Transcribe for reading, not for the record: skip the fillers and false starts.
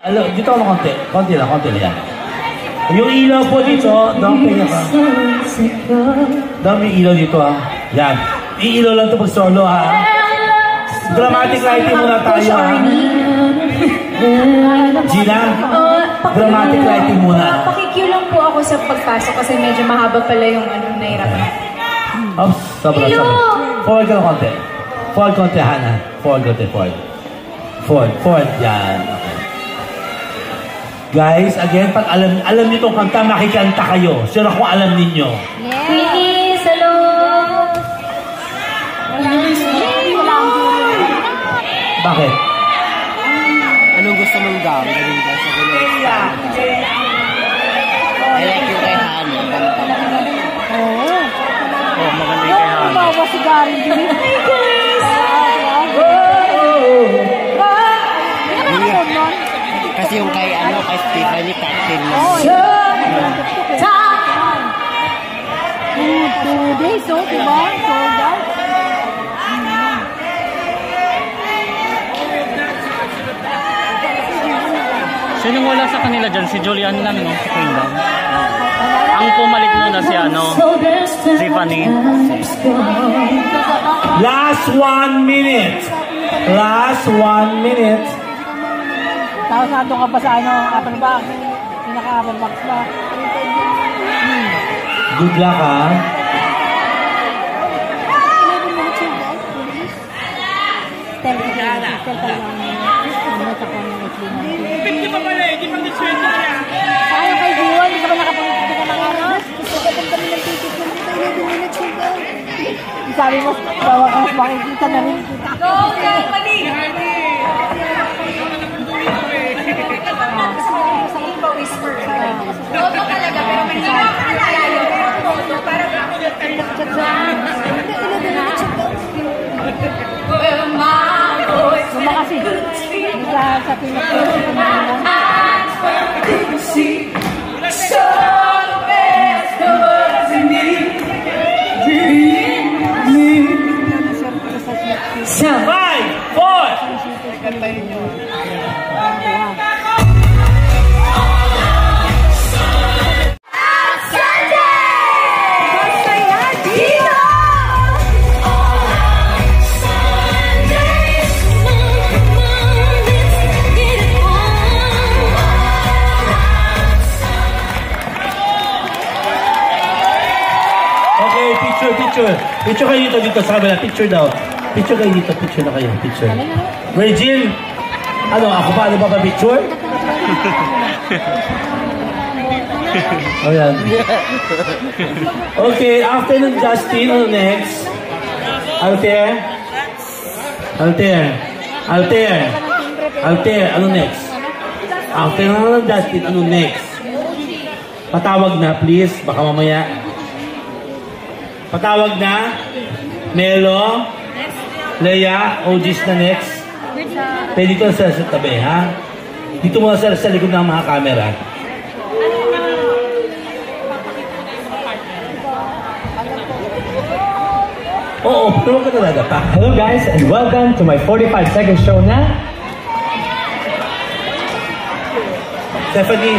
Dito ako konti. Konti lang yan. Yung ilaw po dito, dami ka. Dami yung ilaw dito ha. Yan. Iilaw lang ito pag solo ha. Dramatic lighting muna tayo ha. Gina, dramatic lighting muna. Pakikyo lang po ako sa pagpasok kasi medyo mahaba pala yung nahirapan. Oops, sabra. Forward ka ng konti. Forward konti, Hana. Forward. Yan. Okay. Guys, again, pag alam niyo itong kanta, makikanta kayo. Sure kung alam ninyo. Please, hello! Bakit? Anong gusto mong gawin? I like yung kay Hana. Oo. Oh, maganda yung kay Hana. Bawa si Gary. Hey guys! Kasi yung kay Stephanie Captain mo. Two days, so, diba? Sold out. Sinong wala sa kanila dyan? Si Julian lang, no? Si Queen lang. Ang pumalit muna si Stephanie. Last 1 minute. Tapos nandun ka pa sa upper box. Pinaka-upper box ba? Good luck ha. Hindi pa pala, hindi pa nag-sweldo niya. Sayang kay Dion, hindi ka ba nakapunta ka ng anos? Gusto ka pang kami ng ticket na tayo na doon nag-sweldo. Sabi mo, bawa ka mas makikita na rin kita. Go, Stephanie! Whisper. Todo talaga, pero mahirap ka alayo. Todo, parang ako nag-chat lang. Kasi sa Picture kayo dito sa kabila. Picture daw. Picture kayo dito. Picture na kayo. Picture. Regine! Ano? Ako pa? Ano ba pa-picture? Ayan. Okay, after ng Justin, ano next? Alter, ano next? After ng Justin, ano next? Patawag na, please. Baka mamaya. Patawag na. Melo. Leia. OGs na next. Pwede ko sa tabi, ha? Dito muna sa likod ng mga camera. Oo, pero ka talaga pa. Hello guys and welcome to my 45-second show na. Stephanie.